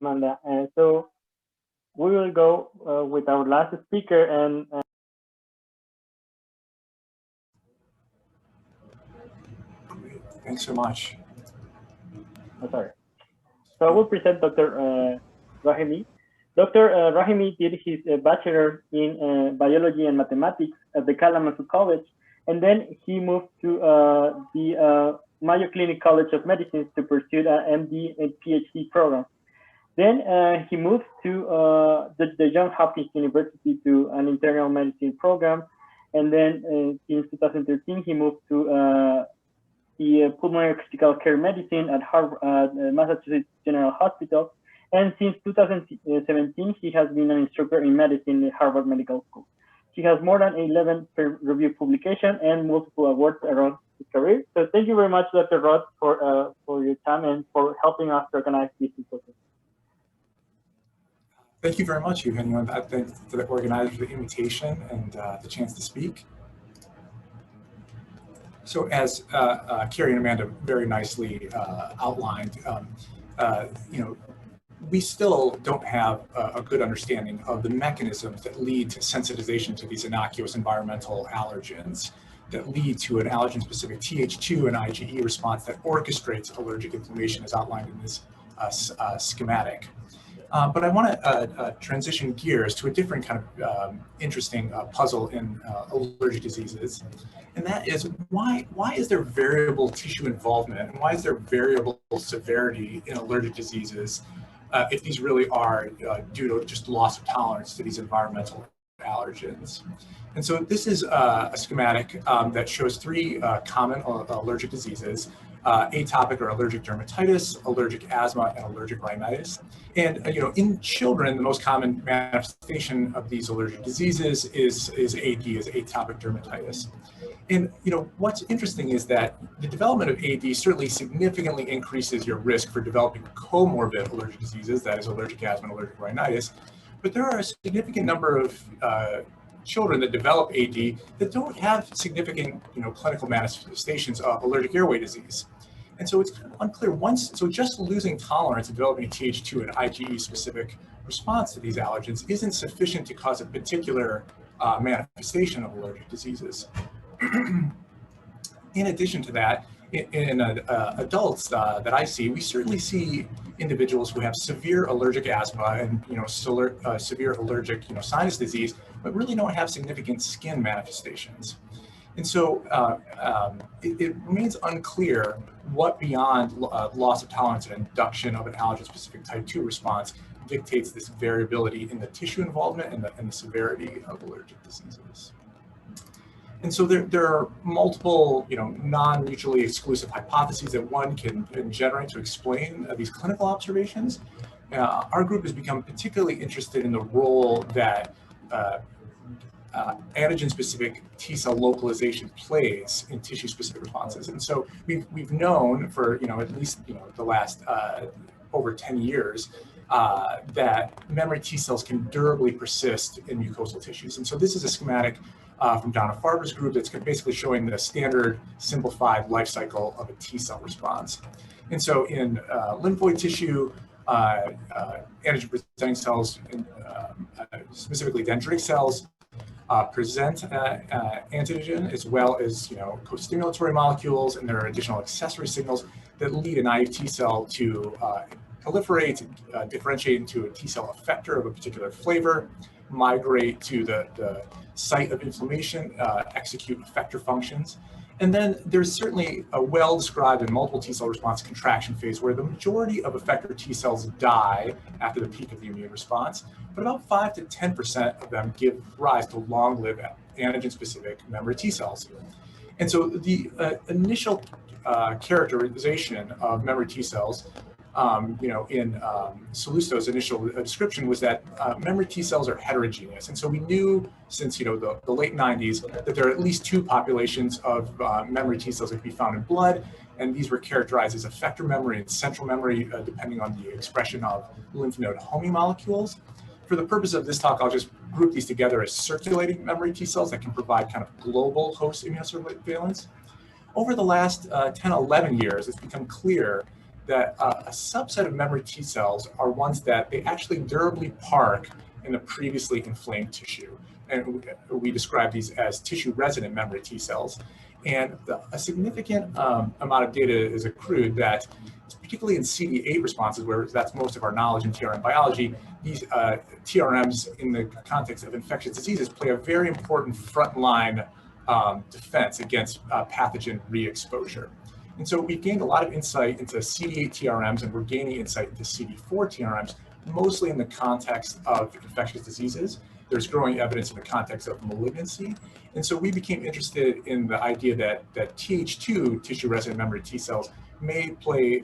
Amanda. So we will go with our last speaker, and Great. Thanks so much. sorry. So I will present Dr. Rahimi. Dr. Rahimi did his bachelor in biology and mathematics at the Kalamazoo College, and then he moved to the Mayo Clinic College of Medicine to pursue an MD and PhD program. Then he moved to the Johns Hopkins University to an internal medicine program, and then in 2013 he moved to the pulmonary critical care medicine at Massachusetts General Hospital. And since 2017, he has been an instructor in medicine at Harvard Medical School. He has more than 11 peer-reviewed publications and multiple awards around his career. So thank you very much, Dr. Roth, for your time and for helping us organize this symposium. Thank you very much, Eugenio. Thanks to the organizers for the invitation and the chance to speak. So as Carrie and Amanda very nicely outlined, we still don't have a good understanding of the mechanisms that lead to sensitization to these innocuous environmental allergens that lead to an allergen-specific Th2 and IgE response that orchestrates allergic inflammation as outlined in this schematic. But I want to transition gears to a different kind of interesting puzzle in allergic diseases, and that is why is there variable tissue involvement and why is there variable severity in allergic diseases if these really are due to just loss of tolerance to these environmental allergens. And so this is a schematic that shows three common allergic diseases: atopic or allergic dermatitis, allergic asthma, and allergic rhinitis. And in children, the most common manifestation of these allergic diseases is AD, is atopic dermatitis. And what's interesting is that the development of AD certainly significantly increases your risk for developing comorbid allergic diseases, that is allergic asthma and allergic rhinitis. But there are a significant number of children that develop AD that don't have significant clinical manifestations of allergic airway disease. And so it's kind of unclear so just losing tolerance and developing a Th2 and IgE specific response to these allergens isn't sufficient to cause a particular manifestation of allergic diseases. In addition to that, in adults that I see, we certainly see individuals who have severe allergic asthma and severe allergic sinus disease, but really don't have significant skin manifestations. And so it remains unclear what beyond loss of tolerance and induction of an allergen-specific type 2 response dictates this variability in the tissue involvement and the severity of allergic diseases. And so there are multiple, non-mutually exclusive hypotheses that one can generate to explain these clinical observations. Our group has become particularly interested in the role that antigen-specific T-cell localization plays in tissue-specific responses. And so we've known for at least the last over 10 years that memory T-cells can durably persist in mucosal tissues. And so this is a schematic from Donna Farber's group that's basically showing the standard simplified life cycle of a T-cell response. And so in lymphoid tissue, antigen-presenting cells, specifically dendritic cells, present antigen as well as co-stimulatory molecules, and there are additional accessory signals that lead a naive T cell to proliferate, differentiate into a T cell effector of a particular flavor, migrate to the site of inflammation, execute effector functions. And then there's certainly a well-described and multiple T cell response contraction phase where the majority of effector T cells die after the peak of the immune response, but about 5 to 10% of them give rise to long-lived antigen-specific memory T cells. And so the initial characterization of memory T cells in Salusto's initial description was that memory T cells are heterogeneous. And so we knew since the late 90s that there are at least two populations of memory T cells that can be found in blood, and these were characterized as effector memory and central memory depending on the expression of lymph node homing molecules. For the purpose of this talk, I'll just group these together as circulating memory T cells that can provide kind of global host immunosurveillance. Over the last 10, 11 years, it's become clear that a subset of memory T cells are ones that they actually durably park in the previously inflamed tissue. And we describe these as tissue-resident memory T cells. And a significant amount of data is accrued that, particularly in CD8 responses, where that's most of our knowledge in TRM biology, these TRMs in the context of infectious diseases play a very important frontline defense against pathogen re-exposure. And so we've gained a lot of insight into CD8 TRMs, and we're gaining insight into CD4 TRMs, mostly in the context of infectious diseases. There's growing evidence in the context of malignancy. And so we became interested in the idea that Th2, tissue-resident memory T cells, may play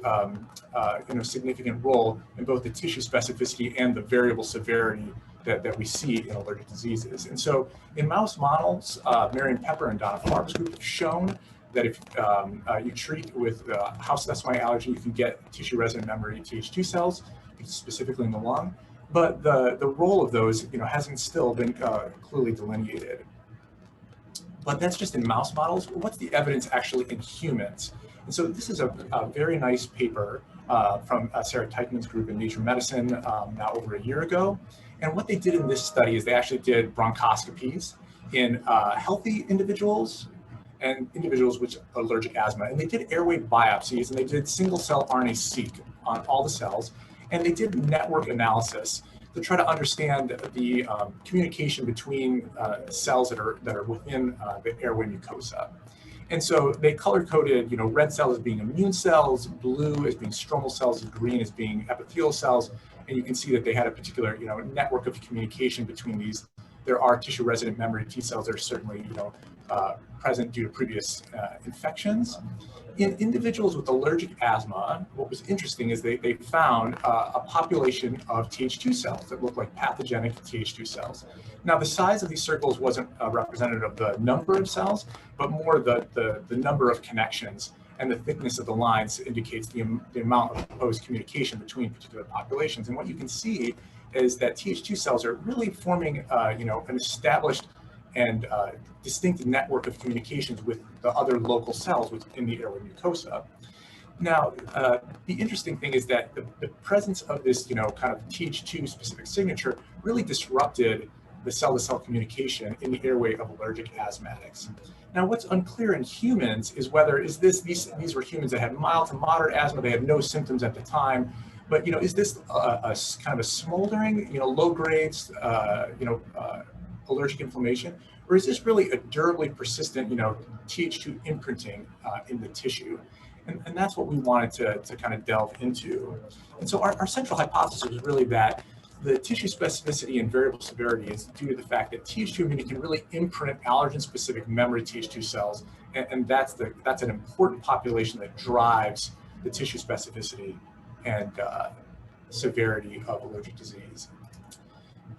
significant role in both the tissue specificity and the variable severity that we see in allergic diseases. And so in mouse models, Marion Pepper and Donna Farber's group have shown that if you treat with house dust mite allergy, you can get tissue-resident memory Th2 cells, specifically in the lung. But the role of those, hasn't still been clearly delineated. But that's just in mouse models. What's the evidence actually in humans? And so this is a very nice paper from Sarah Teichmann's group in Nature Medicine now over a year ago. And what they did in this study is they actually did bronchoscopies in healthy individuals and individuals with allergic asthma. And they did airway biopsies, and they did single-cell RNA-seq on all the cells. And they did network analysis to try to understand the communication between cells that are within the airway mucosa. And so they color-coded, red cells as being immune cells, blue as being stromal cells, and green as being epithelial cells. And you can see that they had a particular, network of communication between these. There are tissue-resident memory T cells that are certainly, present due to previous infections. In individuals with allergic asthma, what was interesting is they found a population of Th2 cells that looked like pathogenic Th2 cells. Now, the size of these circles wasn't representative of the number of cells, but more the number of connections, and the thickness of the lines indicates the amount of proposed communication between particular populations. And what you can see is that Th2 cells are really forming, an established and distinct network of communications with the other local cells within the airway mucosa. Now, the interesting thing is that the presence of this, kind of Th2 specific signature really disrupted the cell-to-cell communication in the airway of allergic asthmatics. Now, what's unclear in humans is whether these were humans that had mild to moderate asthma, they had no symptoms at the time, but is this a kind of a smoldering, low grades, allergic inflammation, or is this really a durably persistent, Th2 imprinting in the tissue? And that's what we wanted to kind of delve into. And so our central hypothesis was really that the tissue specificity and variable severity is due to the fact that Th2 immunity can really imprint allergen-specific memory Th2 cells, and that's an important population that drives the tissue specificity and severity of allergic disease.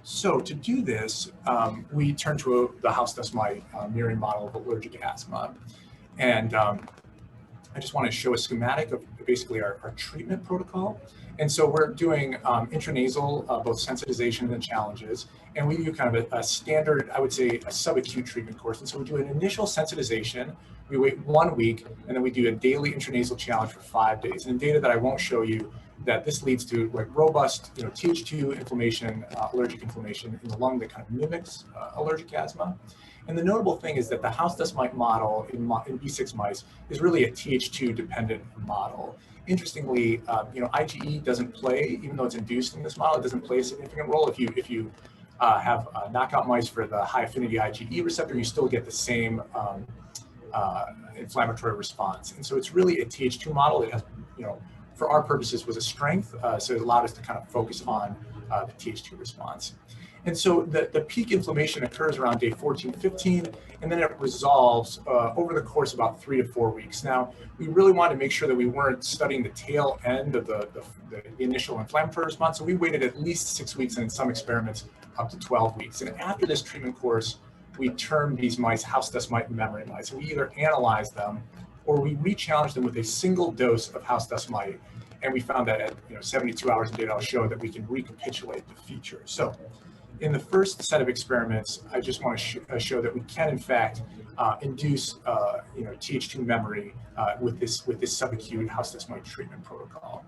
So to do this, we turned to the house dust mite murine model of allergic asthma. And I just want to show a schematic of basically our treatment protocol. And so we're doing intranasal, both sensitization and challenges. And we do kind of a standard, I would say, a subacute treatment course. And so we do an initial sensitization, we wait 1 week, and then we do a daily intranasal challenge for 5 days. And data that I won't show you, that this leads to robust, Th2 inflammation, allergic inflammation in the lung that kind of mimics allergic asthma. And the notable thing is that the house dust mite model in B6 mice is really a Th2 dependent model. Interestingly, IgE doesn't play, even though it's induced in this model, it doesn't play a significant role. If you have knockout mice for the high affinity IgE receptor, you still get the same inflammatory response. And so it's really a Th2 model that has, for our purposes, was a strength. So it allowed us to kind of focus on the Th2 response. And so the peak inflammation occurs around day 14, 15, and then it resolves over the course of about 3 to 4 weeks. Now, we really wanted to make sure that we weren't studying the tail end of the initial inflammatory response, so we waited at least 6 weeks, and in some experiments, up to 12 weeks. And after this treatment course, we termed these mice house dust mite memory mice. We either analyzed them or we re-challenged them with a single dose of house dust mite. And we found that at 72 hours of data, I'll show that we can recapitulate the features. So In the first set of experiments, I just want to show that we can, in fact, induce Th2 memory with this subacute house dust mite treatment protocol.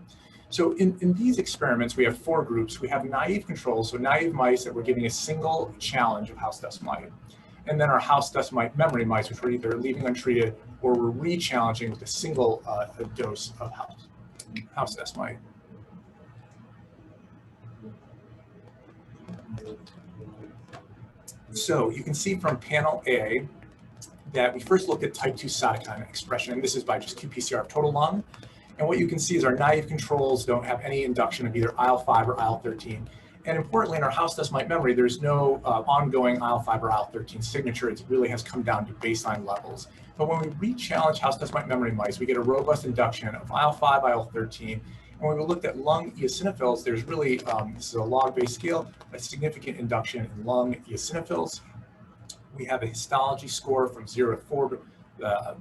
So in these experiments, we have 4 groups. We have naive controls, so naive mice that we're giving a single challenge of house dust mite. And then our house dust mite memory mice, which we're either leaving untreated or we're re-challenging with a single dose of house dust mite. So you can see from panel A that we first looked at type 2 cytokine expression. This is by just qPCR of total lung. And what you can see is our naive controls don't have any induction of either IL-5 or IL-13. And importantly, in our house dust mite memory, there's no ongoing IL-5 or IL-13 signature. It really has come down to baseline levels. But when we re-challenge house dust mite memory mice, we get a robust induction of IL-5, IL-13. And when we looked at lung eosinophils, there's really, this is a log-based scale, a significant induction in lung eosinophils. We have a histology score from 0 to 4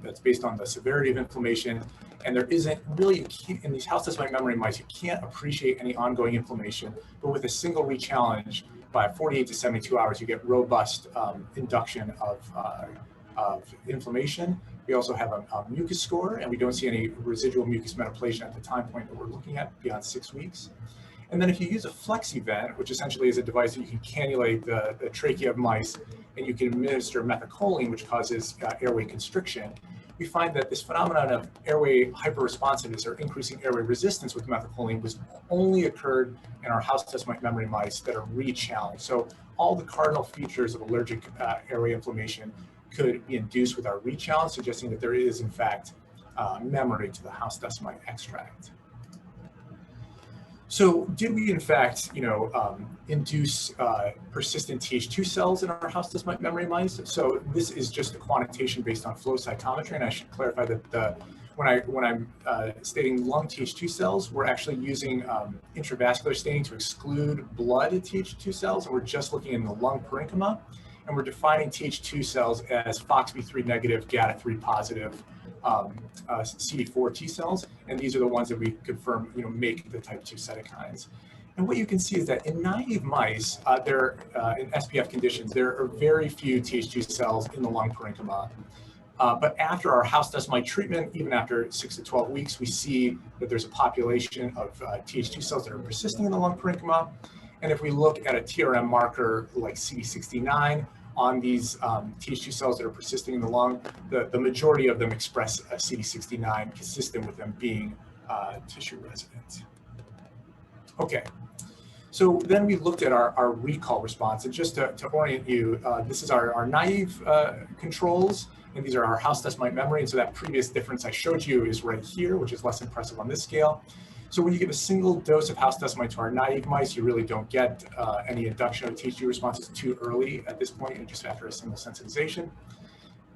that's based on the severity of inflammation. And there isn't really, in these house dust mite memory mice, you can't appreciate any ongoing inflammation, but with a single re-challenge, by 48 to 72 hours, you get robust induction of inflammation. We also have a mucus score, and we don't see any residual mucus metaplasia at the time point that we're looking at beyond 6 weeks. And then if you use a flex event, which essentially is a device that you can cannulate the trachea of mice, and you can administer methacholine, which causes airway constriction, we find that this phenomenon of airway hyperresponsiveness or increasing airway resistance with methacholine was only occurred in our house dust mite memory mice that are re-challenged. So all the cardinal features of allergic airway inflammation could be induced with our re-challenge, suggesting that there is, in fact, memory to the house dust mite extract. So did we, in fact, induce persistent Th2 cells in our house dust mite memory mice? So this is just a quantitation based on flow cytometry, and I should clarify that when I'm stating lung Th2 cells, we're actually using intravascular staining to exclude blood Th2 cells, and we're just looking in the lung parenchyma, and we're defining Th2 cells as FOXP3 negative, GATA3 positive, CD4 T cells, and these are the ones that we confirm, make the type 2 cytokines. And what you can see is that in naive mice, in SPF conditions, there are very few Th2 cells in the lung parenchyma. But after our house dust mite treatment, even after 6 to 12 weeks, we see that there's a population of Th2 cells that are persisting in the lung parenchyma. And if we look at a TRM marker like CD69, on these Th2 cells that are persisting in the lung, the majority of them express a CD69 consistent with them being tissue resident. Okay, so then we looked at our recall response, and just to orient you, this is our naive controls, and these are our house dust mite memory, and so that previous difference I showed you is right here, which is less impressive on this scale. So when you give a single dose of house dust mite to our naive mice, you really don't get any induction of Th2 responses too early at this point, and just after a single sensitization.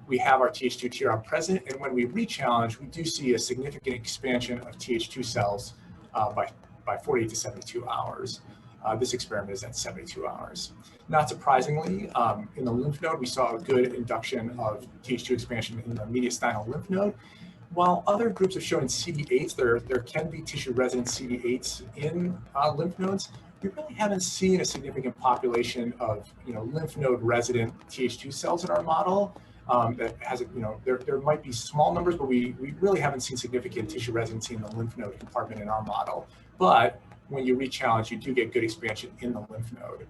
We have our Th2 TRM present, and when we re-challenge, we do see a significant expansion of Th2 cells by 48 to 72 hours. This experiment is at 72 hours. Not surprisingly, in the lymph node, we saw a good induction of Th2 expansion in the mediastinal lymph node. While other groups have shown CD8s, there can be tissue-resident CD8s in lymph nodes, we really haven't seen a significant population of lymph node-resident Th2 cells in our model. That has, there might be small numbers, but we really haven't seen significant tissue residency in the lymph node compartment in our model. But when you re-challenge, you do get good expansion in the lymph node.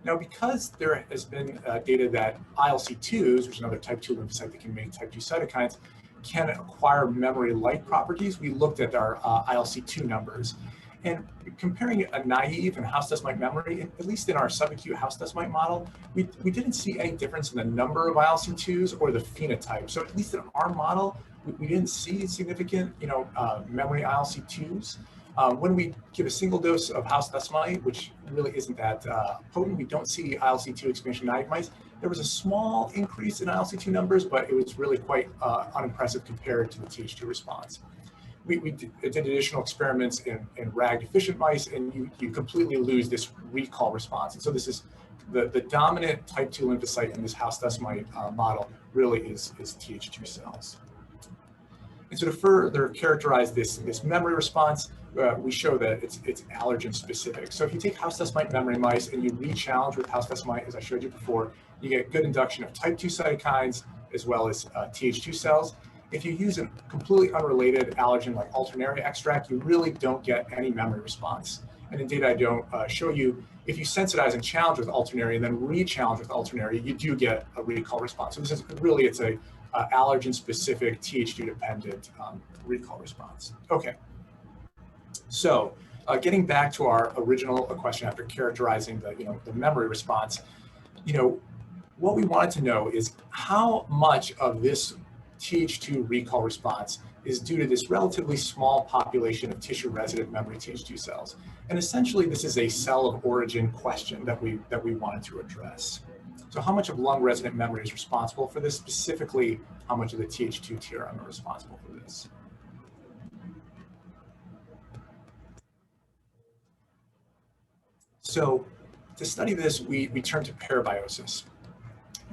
Now, because there has been data that ILC2s, which is another type 2 lymphocyte that can make type 2 cytokines, can acquire memory-like properties, we looked at our ILC2 numbers. And comparing a naive and house dust mite memory, at least in our subacute house dust mite model, we didn't see any difference in the number of ILC2s or the phenotype. So at least in our model, we didn't see significant, memory ILC2s. When we give a single dose of house dust mite, which really isn't that potent, we don't see ILC2 expansion in naive mice. There was a small increase in ILC2 numbers, but it was really quite unimpressive compared to the Th2 response. We did additional experiments in RAG deficient mice, and you completely lose this recall response. And so this is the dominant type 2 lymphocyte in this house dust mite model really is Th2 cells. And so to further characterize this memory response, we show that it's allergen specific. So if you take house dust mite memory mice and you re-challenge with house dust mite, as I showed you before, you get good induction of type 2 cytokines as well as Th2 cells. If you use a completely unrelated allergen like alternaria extract, you really don't get any memory response. And in data I don't show you, if you sensitize and challenge with alternaria and then re-challenge with alternaria, you do get a recall response. So this is really, it's a allergen-specific Th2-dependent recall response. Okay, so getting back to our original question after characterizing the memory response, what we wanted to know is how much of this Th2 recall response is due to this relatively small population of tissue-resident memory Th2 cells. And essentially, this is a cell of origin question that we wanted to address. So how much of lung-resident memory is responsible for this? Specifically, how much of the Th2 TRM are responsible for this? So to study this, we turn to Parablosis.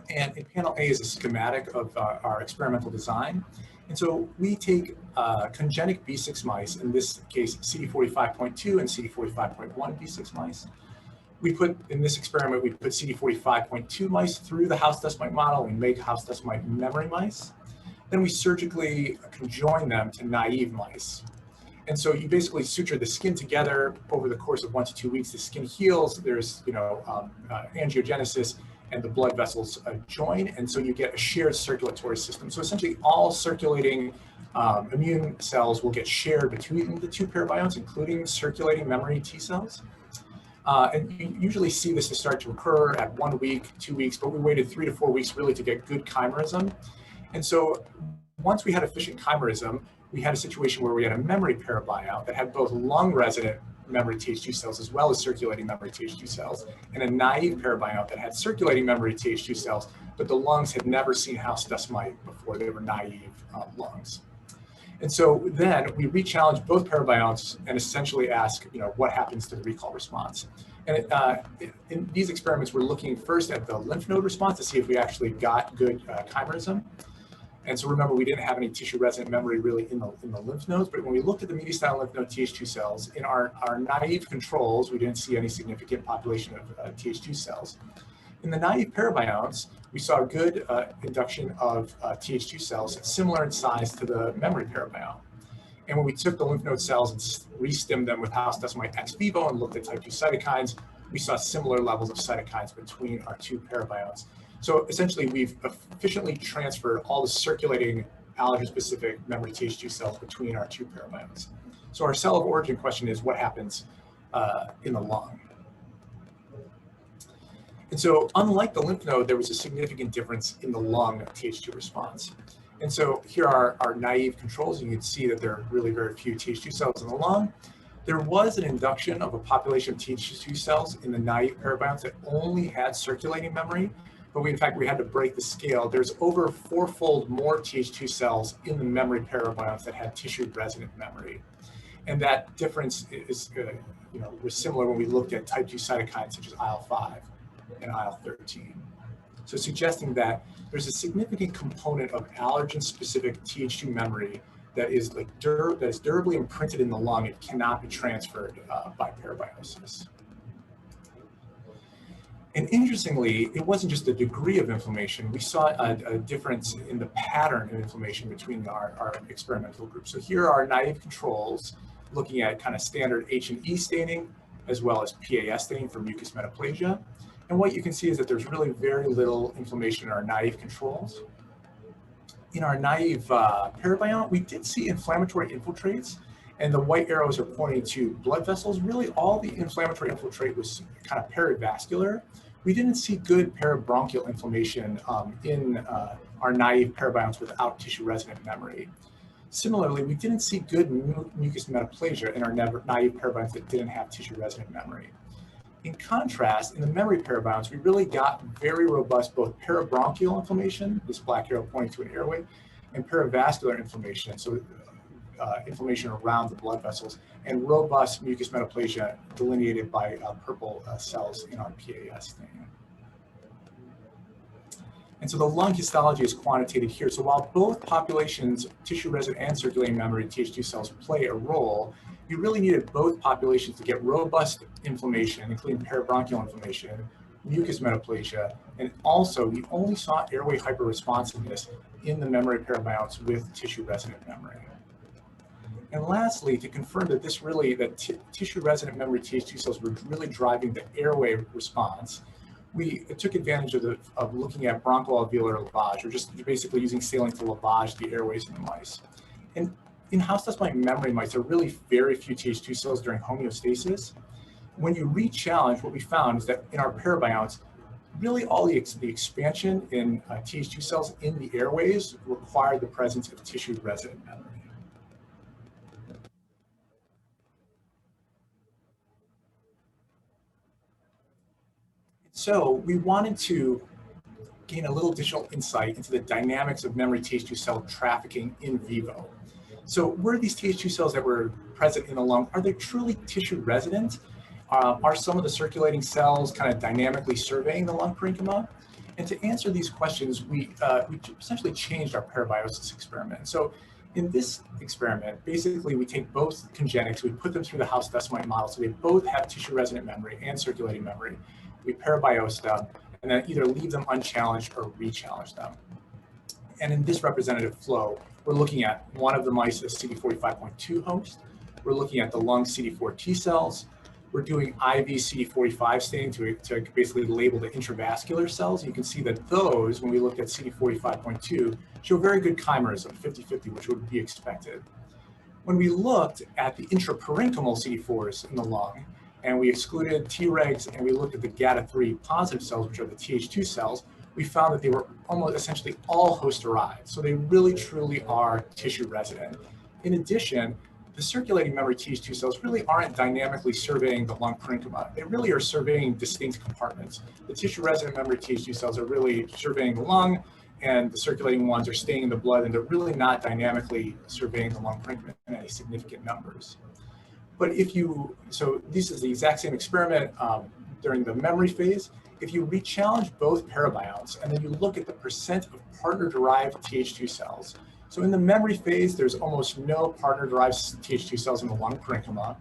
And in panel A is a schematic of our experimental design. And so we take congenic B6 mice, in this case CD45.2 and CD45.1 B6 mice. We put, in this experiment, we put CD45.2 mice through the house dust mite model. We make house dust mite memory mice. Then we surgically conjoin them to naive mice. And so you basically suture the skin together over the course of 1 to 2 weeks. The skin heals, there's angiogenesis, and the blood vessels join, and so you get a shared circulatory system. So essentially all circulating immune cells will get shared between the two parabionts, including circulating memory T cells. And you usually see this to start to occur at 1 week, 2 weeks, but we waited 3 to 4 weeks really to get good chimerism. And so once we had efficient chimerism, we had a situation where we had a memory parabiont that had both lung-resident memory Th2 cells as well as circulating memory Th2 cells, and a naive parabiont that had circulating memory Th2 cells, but the lungs had never seen house dust mite before. They were naive lungs. And so then we re-challenged both parabionts and essentially ask, what happens to the recall response? And in these experiments, we're looking first at the lymph node response to see if we actually got good chimerism. And so remember, we didn't have any tissue-resident memory really in the lymph nodes, but when we looked at the mediastinal lymph node Th2 cells, in our naive controls, we didn't see any significant population of Th2 cells. In the naive parabionts, we saw a good induction of Th2 cells similar in size to the memory parabiont. And when we took the lymph node cells and re-stimmed them with house dust mite ex vivo and looked at type 2 cytokines, we saw similar levels of cytokines between our two parabionts. So essentially, we've efficiently transferred all the circulating allergen-specific memory Th2 cells between our two parabionts. So our cell of origin question is what happens in the lung? And so unlike the lymph node, there was a significant difference in the lung Th2 response. And so here are our naive controls. You can see that there are really very few Th2 cells in the lung. There was an induction of a population of Th2 cells in the naive parabionts that only had circulating memory. But in fact, we had to break the scale. There's over 4-fold more Th2 cells in the memory parabionts that had tissue-resident memory. And that difference is, was similar when we looked at type 2 cytokines such as IL-5 and IL-13. So suggesting that there's a significant component of allergen-specific Th2 memory that is durably imprinted in the lung. It cannot be transferred by parabiosis. And interestingly, it wasn't just the degree of inflammation. We saw a difference in the pattern of inflammation between our experimental groups. So here are our naive controls looking at kind of standard H&E staining as well as PAS staining for mucus metaplasia. And what you can see is that there's really very little inflammation in our naive controls. In our naive parabiont, we did see inflammatory infiltrates, and the white arrows are pointing to blood vessels. Really, all the inflammatory infiltrate was kind of perivascular. We didn't see good parabronchial inflammation in our naive parabionts without tissue-resident memory. Similarly, we didn't see good mucus metaplasia in our naive parabionts that didn't have tissue-resident memory. In contrast, in the memory parabionts, we really got very robust both parabronchial inflammation, this black arrow pointing to an airway, and perivascular inflammation, so inflammation around the blood vessels, and robust mucus metaplasia delineated by purple cells in our PAS staining. And so the lung histology is quantitated here. So while both populations, tissue-resident and circulating memory Th2 cells, play a role, you really needed both populations to get robust inflammation, including parabronchial inflammation, mucus metaplasia, and also you only saw airway hyperresponsiveness in the memory parabionts with tissue resident memory. And lastly, to confirm that this really, that tissue resident memory Th2 cells were really driving the airway response, we took advantage of looking at bronchoalveolar lavage, or just basically using saline to lavage the airways in the mice. And in house dust mite memory mice, there are really very few Th2 cells during homeostasis. When you re-challenge, what we found is that in our parabionts, really all the expansion in Th2 cells in the airways required the presence of tissue resident memory. So we wanted to gain a little additional insight into the dynamics of memory Th2 cell trafficking in vivo. So were these Th2 cells that were present in the lung, are they truly tissue resident? Are some of the circulating cells kind of dynamically surveying the lung parenchyma? And to answer these questions, we essentially changed our parabiosis experiment. So in this experiment, basically we take both congenics, we put them through the house dust mite model, so they both have tissue resident memory and circulating memory. We parabiose them and then either leave them unchallenged or re-challenge them. And in this representative flow, we're looking at one of the mice as CD45.2 host. We're looking at the lung CD4 T cells. We're doing IV CD45 staining to basically label the intravascular cells. You can see that those, when we looked at CD45.2, show very good chimerism, 50-50, which would be expected. When we looked at the intraparenchymal CD4s in the lung, and we excluded Tregs and we looked at the GATA3 positive cells, which are the Th2 cells, we found that they were almost essentially all host-derived. So they really truly are tissue resident. In addition, the circulating memory Th2 cells really aren't dynamically surveying the lung parenchyma. They really are surveying distinct compartments. The tissue resident memory Th2 cells are really surveying the lung, and the circulating ones are staying in the blood, and they're really not dynamically surveying the lung parenchyma in any significant numbers. But so this is the exact same experiment during the memory phase. If you re-challenge both parabionts and then you look at the percent of partner-derived Th2 cells. So in the memory phase, there's almost no partner-derived Th2 cells in the lung parenchyma.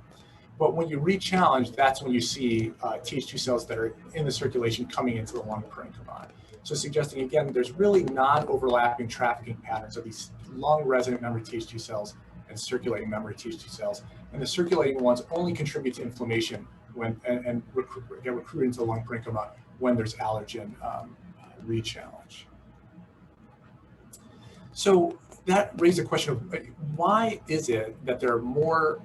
But when you re-challenge, that's when you see Th2 cells that are in the circulation coming into the lung parenchyma. So suggesting, again, there's really non-overlapping trafficking patterns of these lung-resident memory Th2 cells and circulating memory Th2 cells. And the circulating ones only contribute to inflammation when and get recruited into the lung parenchyma when there's allergen re-challenge. So that raised a question of why is it that there are more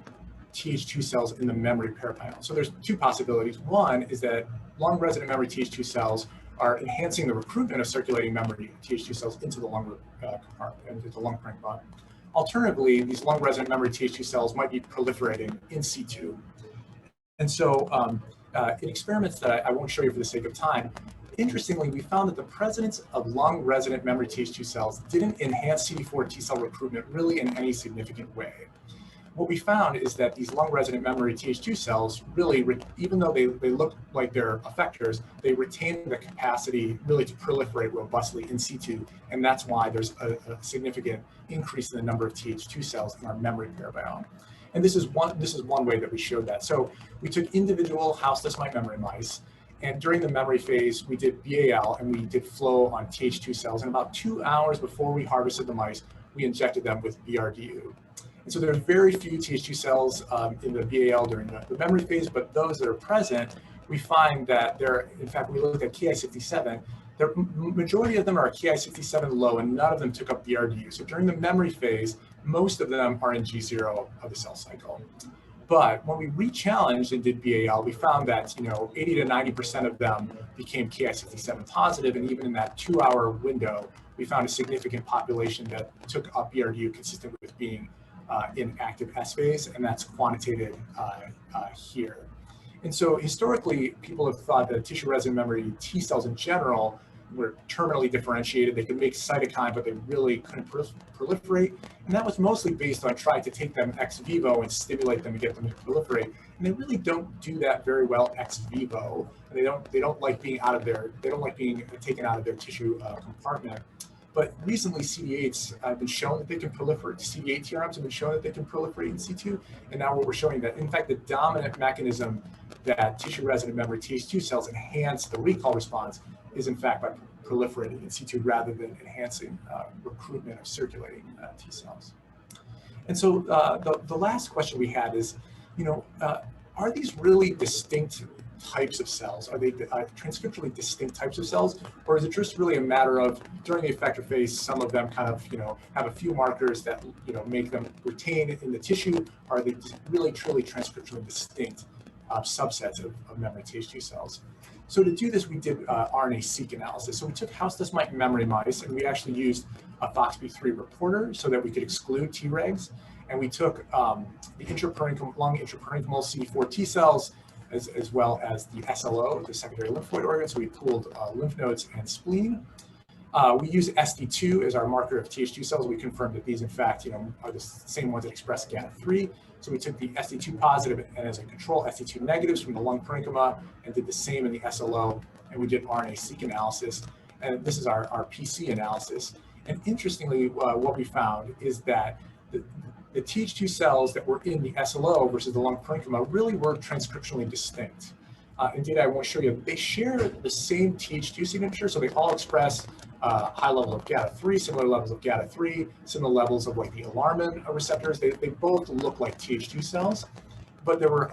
Th2 cells in the memory parapion? So there's two possibilities. One is that lung resident memory Th2 cells are enhancing the recruitment of circulating memory Th2 cells into the lung compartment, into the lung parenchyma. Alternatively, these lung resident memory Th2 cells might be proliferating in situ. And so in experiments that I won't show you for the sake of time, interestingly, we found that the presence of lung resident memory Th2 cells didn't enhance CD4 T cell recruitment really in any significant way. What we found is that these lung resident memory Th2 cells really, even though they look like they're effectors, they retain the capacity really to proliferate robustly in situ, and that's why there's a significant increase in the number of Th2 cells in our memory parabiome. And this is one way that we showed that. So we took individual house dust mite memory mice, and during the memory phase, we did BAL and we did flow on Th2 cells. And about 2 hours before we harvested the mice, we injected them with BRDU. And so there's very few Th2 cells in the BAL during the memory phase, but those that are present, we find that they're, in fact, we looked at Ki67, the majority of them are Ki67 low and none of them took up BRDU. So during the memory phase, most of them are in G0 of the cell cycle. But when we re-challenged and did BAL, we found that 80 to 90% of them became Ki67 positive, and even in that 2-hour window, we found a significant population that took up BRDU consistent with being in active S phase, and that's quantitated here. And so historically, people have thought that tissue resident memory T cells in general were terminally differentiated. They could make cytokine, but they really couldn't proliferate. And that was mostly based on trying to take them ex vivo and stimulate them and get them to proliferate. And they really don't do that very well ex vivo. And they don't like being out of their, they don't like being taken out of their tissue compartment. But recently, CD8s have been shown that they can proliferate. CD8 TRMs have been shown that they can proliferate in situ. And now what we're showing that, in fact, the dominant mechanism that tissue-resident memory Th2 cells enhance the recall response is, in fact, by proliferating in situ rather than enhancing recruitment of circulating T cells. And so the last question we had is, are these really distinct types of cells? Are they transcriptionally distinct types of cells, or is it just really a matter of during the effector phase, some of them kind of have a few markers that make them retain in the tissue? Are they really truly transcriptionally distinct subsets of memory Th2 cells? So to do this, we did RNA-seq analysis. So we took house dust mite memory mice, and we actually used a FOXP3 reporter so that we could exclude Tregs. And we took the lung intraparenchymal CD4 T cells, as well as the SLO, the secondary lymphoid organ. So we pooled lymph nodes and spleen. We use Th2 as our marker of Th2 cells. We confirmed that these, in fact, are the same ones that express GATA3. So we took the Th2 positive and as a control Th2 negatives from the lung parenchyma and did the same in the SLO. And we did RNA-seq analysis. And this is our PC analysis. And interestingly, what we found is that the Th2 cells that were in the SLO versus the lung parenchyma really were transcriptionally distinct. Indeed, I want to show you, they share the same Th2 signature, so they all express high level of GATA3, similar levels of GATA3, similar levels of like the alarmin receptors. They both look like Th2 cells, but there were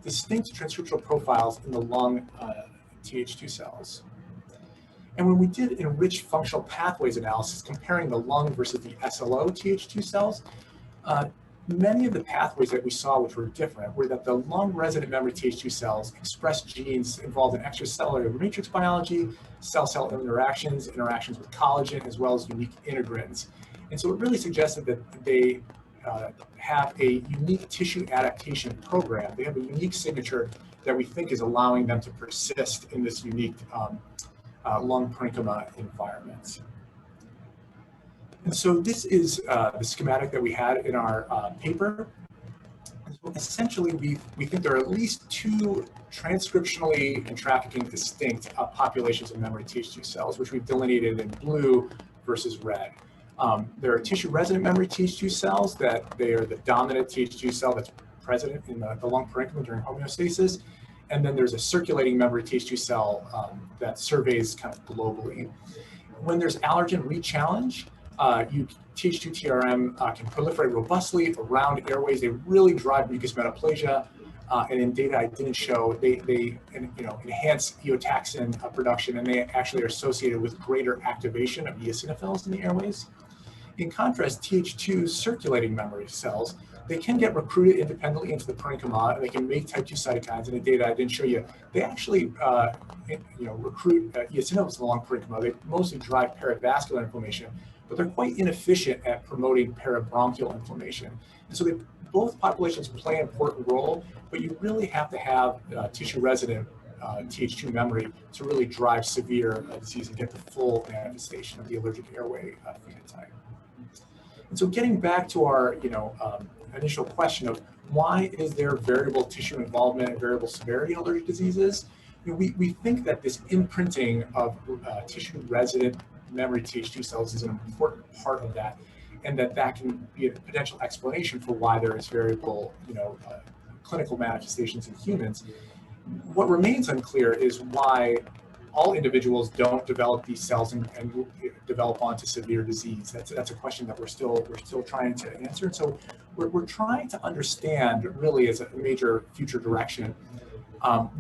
distinct transcriptional profiles in the lung Th2 cells. And when we did enriched functional pathways analysis comparing the lung versus the SLO Th2 cells, many of the pathways that we saw which were different were that the lung resident memory Th2 cells expressed genes involved in extracellular matrix biology, cell-cell interactions with collagen, as well as unique integrins. And so it really suggested that they have a unique tissue adaptation program. They have a unique signature that we think is allowing them to persist in this unique lung parenchyma environment. And so this is the schematic that we had in our paper. So essentially, we think there are at least two transcriptionally and trafficking distinct populations of memory Th2 cells, which we've delineated in blue versus red. There are tissue-resident memory Th2 cells that they are the dominant Th2 cell that's present in the lung parenchyma during homeostasis. And then there's a circulating memory Th2 cell that surveys kind of globally. When there's allergen re-challenge, Th2 TRM can proliferate robustly around airways. They really drive mucus metaplasia, and in data I didn't show, they enhance eotaxin production, and they actually are associated with greater activation of eosinophils in the airways. In contrast, Th2 circulating memory cells, they can get recruited independently into the parenchyma, and they can make type 2 cytokines. And the data I didn't show you, they actually recruit eosinophils in the lung parenchyma. They mostly drive perivascular inflammation, but they're quite inefficient at promoting parabronchial inflammation. And so both populations play an important role, but you really have to have tissue-resident Th2 memory to really drive severe disease and get the full manifestation of the allergic airway phenotype. And so getting back to our initial question of why is there variable tissue involvement and variable severity in allergic diseases, we think that this imprinting of tissue-resident memory Th2 cells is an important part of that, and that can be a potential explanation for why there is variable, clinical manifestations in humans. What remains unclear is why all individuals don't develop these cells and develop onto severe disease. That's a question that we're still trying to answer. And so we're trying to understand, really, as a major future direction,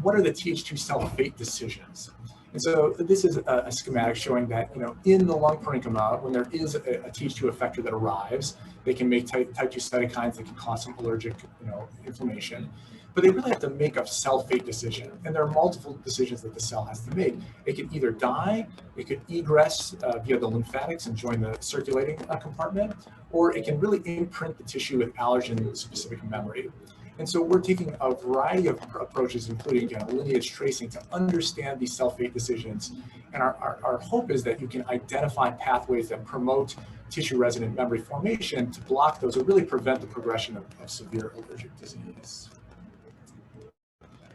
what are the Th2 cell fate decisions? And so this is a schematic showing that, in the lung parenchyma, when there is a Th2 effector that arrives, they can make type 2 cytokines that can cause some allergic, inflammation. But they really have to make a cell fate decision. And there are multiple decisions that the cell has to make. It could either die, it could egress via the lymphatics and join the circulating compartment, or it can really imprint the tissue with allergen-specific memory. And so we're taking a variety of approaches, including lineage tracing, to understand these cell fate decisions. And our hope is that you can identify pathways that promote tissue-resident memory formation to block those or really prevent the progression of severe allergic disease.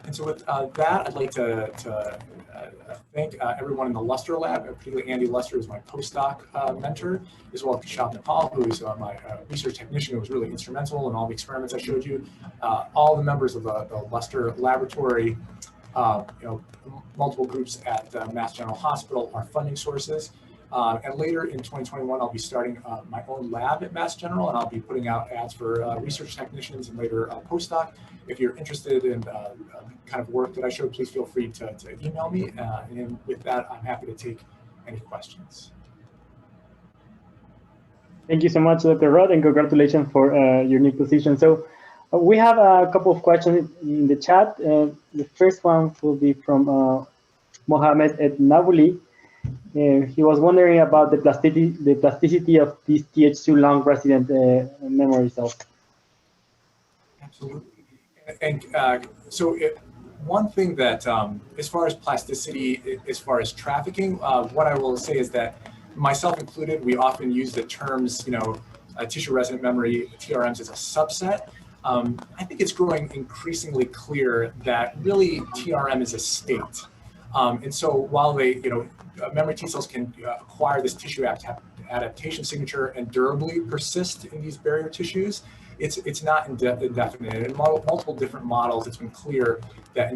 And so with that, I'd like to thank everyone in the Luster lab, particularly Andy Luster, who's my postdoc mentor, as well as Kishab Nepal, who is my research technician, who was really instrumental in all the experiments I showed you. All the members of the Luster laboratory, multiple groups at Mass General Hospital are funding sources. And later in 2021, I'll be starting my own lab at Mass General, and I'll be putting out ads for research technicians and later postdoc. If you're interested in the kind of work that I showed, please feel free to email me. And with that, I'm happy to take any questions. Thank you so much, Dr. Rod, and congratulations for your new position. So we have a couple of questions in the chat. The first one will be from Mohammed Et Nabuli. He was wondering about the plasticity of these Th2 long resident memory cells. Absolutely. And one thing that, as far as plasticity, as far as trafficking, what I will say is that myself included, we often use the terms, tissue resident memory, TRMs, as a subset. I think it's growing increasingly clear that really TRM is a state. And so while they, memory T cells can acquire this tissue adaptation signature and durably persist in these barrier tissues, it's not indefinite. In multiple different models, it's been clear that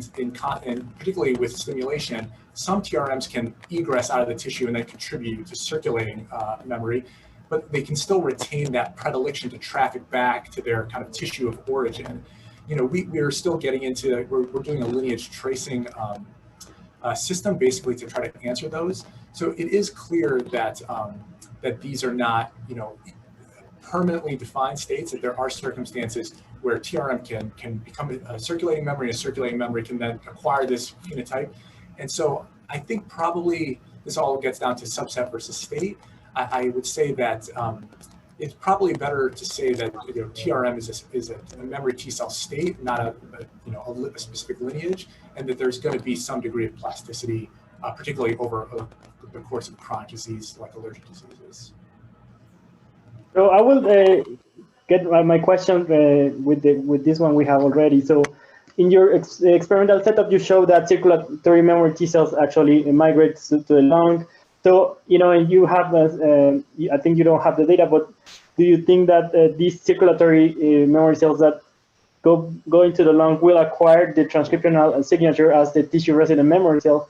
and particularly with stimulation, some TRMs can egress out of the tissue and then contribute to circulating memory, but they can still retain that predilection to traffic back to their kind of tissue of origin. We're still getting into, we're doing a lineage tracing system basically to try to answer those. So it is clear that that these are not, permanently defined states, that there are circumstances where TRM can become a circulating memory, and a circulating memory can then acquire this phenotype. And so I think probably this all gets down to subset versus state. I would say that it's probably better to say that TRM is a memory T cell state, not a specific lineage, and that there's going to be some degree of plasticity, particularly over the course of chronic disease like allergic diseases. So I will get my question with this one we have already. So in your experimental setup, you show that circulatory memory T cells actually migrate to the lung. So, and you have, I think you don't have the data, but do you think that these circulatory memory cells that go into the lung will acquire the transcriptional signature as the tissue resident memory cell?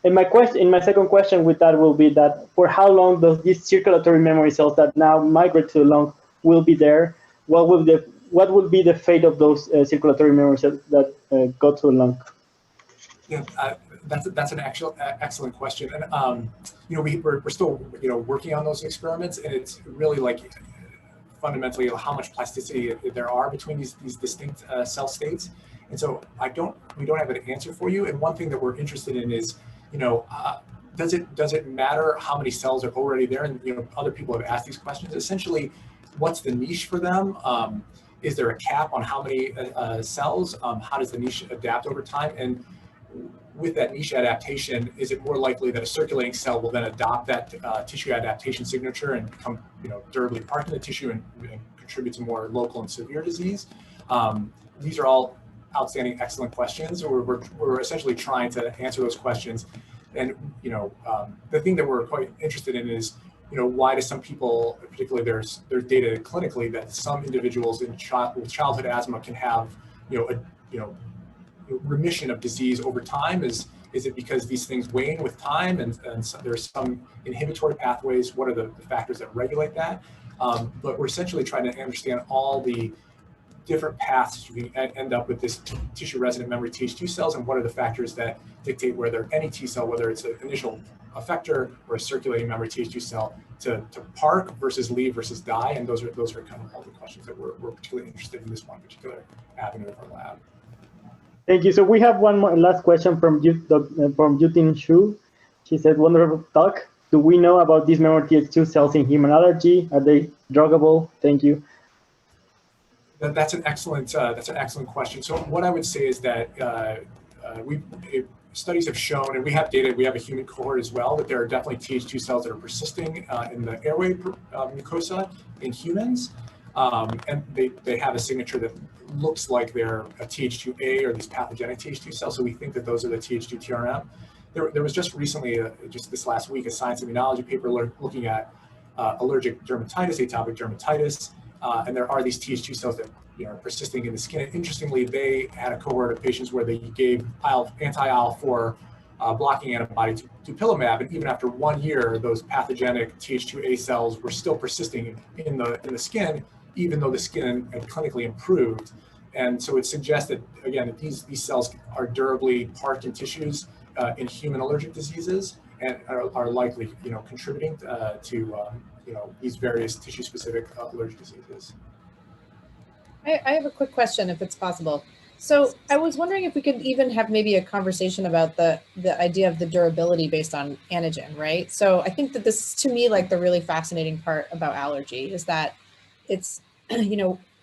And my second question with that will be that for how long does these circulatory memory cells that now migrate to the lung will be there? What will be the fate of those circulatory memory cells that go to the lung? Yeah, that's an excellent question, and we're still working on those experiments, and it's really like fundamentally how much plasticity there are between these distinct cell states, and so we don't have an answer for you. And one thing that we're interested in is does it matter how many cells are already there? And other people have asked these questions. Essentially, what's the niche for them? Is there a cap on how many cells? How does the niche adapt over time? And with that niche adaptation, is it more likely that a circulating cell will then adopt that tissue adaptation signature and become, durably part in the tissue and contribute to more local and severe disease? These are all outstanding, excellent questions. We're essentially trying to answer those questions. And the thing that we're quite interested in is, why do some people, particularly there's data clinically that some individuals with childhood asthma can have, remission of disease over time? Is it because these things wane with time and so there's some inhibitory pathways? What are the factors that regulate that? But we're essentially trying to understand all the different paths you can end up with this tissue resident memory Th2 cells, and what are the factors that dictate whether any T cell, whether it's an initial effector or a circulating memory Th2 cell, to park versus leave versus die. And those are kind of all the questions that we're particularly interested in this one particular avenue of our lab. Thank you. So we have one more last question from Yutin Shu. She said, wonderful talk. Do we know about these memory Th2 cells in human allergy? Are they druggable? Thank you. That's an excellent question. So what I would say is that studies have shown, and we have data, we have a human cohort as well, that there are definitely Th2 cells that are persisting in the airway mucosa in humans. And they have a signature that looks like they're a Th2A or these pathogenic Th2 cells. So we think that those are the Th2 TRM. There was just recently, just this last week, a Science Immunology paper looking at allergic dermatitis, atopic dermatitis, and there are these Th2 cells that are persisting in the skin. And interestingly, they had a cohort of patients where they gave anti-IL-4 blocking antibody to dupilumab, and even after 1 year, those pathogenic Th2A cells were still persisting in the skin, even though the skin had clinically improved. And so it suggests that, again, that these cells are durably parked in tissues in human allergic diseases and are likely, contributing to these various tissue-specific allergic diseases. I have a quick question, if it's possible. So I was wondering if we could even have maybe a conversation about the idea of the durability based on antigen, right? So I think that this is, to me, like the really fascinating part about allergy is that it's,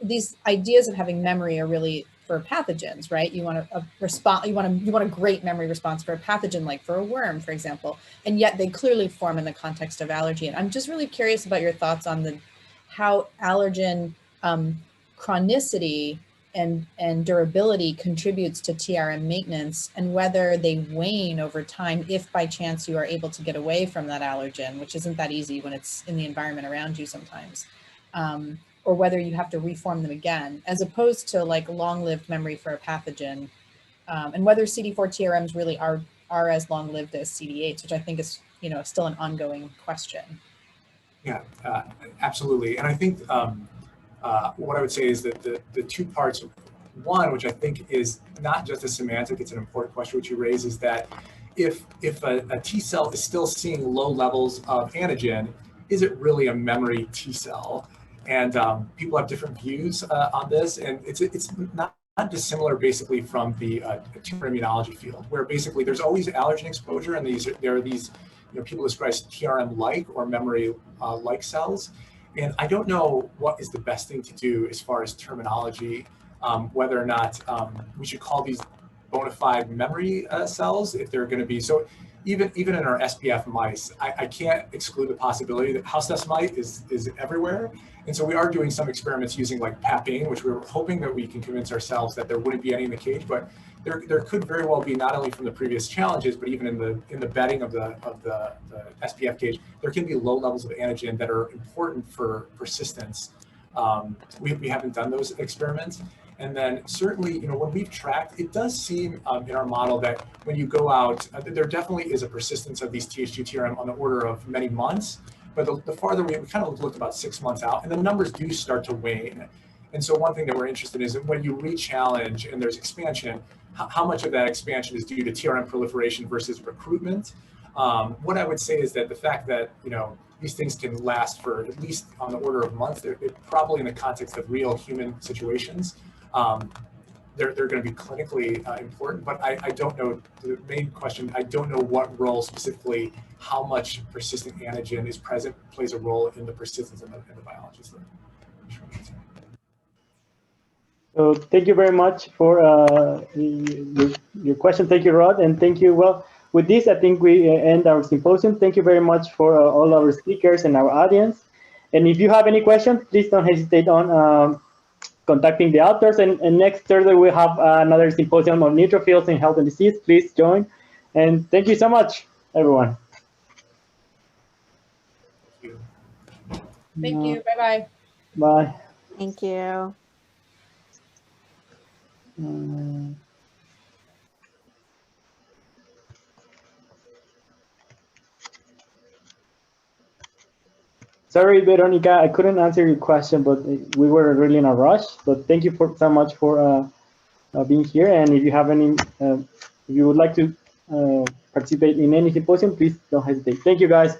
these ideas of having memory are really for pathogens, right? You want a response, you want a great memory response for a pathogen, like for a worm, for example, and yet they clearly form in the context of allergy. And I'm just really curious about your thoughts on how allergen chronicity and durability contributes to TRM maintenance, and whether they wane over time if by chance you are able to get away from that allergen, which isn't that easy when it's in the environment around you sometimes, or whether you have to reform them again, as opposed to like long-lived memory for a pathogen, and whether CD4 TRMs really are as long-lived as CD8s, which I think is still an ongoing question. Yeah, absolutely. And I think what I would say is that the two parts, one, which I think is not just a semantic, it's an important question which you raise, is that if a T cell is still seeing low levels of antigen, is it really a memory T cell? And people have different views on this, and it's not dissimilar basically from the tumor immunology field, where basically there's always allergen exposure, and there are these people describe as TRM-like or memory-like cells. And I don't know what is the best thing to do as far as terminology, whether or not we should call these bona fide memory cells, if they're going to be. So even in our SPF mice, I can't exclude the possibility that house dust mite is everywhere. And so we are doing some experiments using like papain, which we're hoping that we can convince ourselves that there wouldn't be any in the cage, but there could very well be, not only from the previous challenges, but even in the bedding of the SPF cage, there can be low levels of antigen that are important for persistence. We haven't done those experiments. And then certainly, when we've tracked, it does seem in our model that when you go out, there definitely is a persistence of these Th2 TRM on the order of many months. But the farther we kind of looked about 6 months out, and the numbers do start to wane. And so one thing that we're interested in is that when you re-challenge and there's expansion, how much of that expansion is due to TRM proliferation versus recruitment? What I would say is that the fact that these things can last for at least on the order of months, they're probably in the context of real human situations. They're going to be clinically important, but I don't know, the main question, I don't know what role specifically, how much persistent antigen is present, plays a role in the persistence in the biology. So thank you very much for your question. Thank you, Rod, and thank you. Well, with this, I think we end our symposium. Thank you very much for all our speakers and our audience. And if you have any questions, please don't hesitate on contacting the authors. And next Thursday, we'll have another symposium on neutrophils in health and disease. Please join. And thank you so much, everyone. Thank you. Bye-bye. Bye. Thank you. Sorry, Veronica, I couldn't answer your question, but we were really in a rush. But thank you so much for being here. And if you have any, if you would like to participate in any symposium, please don't hesitate. Thank you, guys.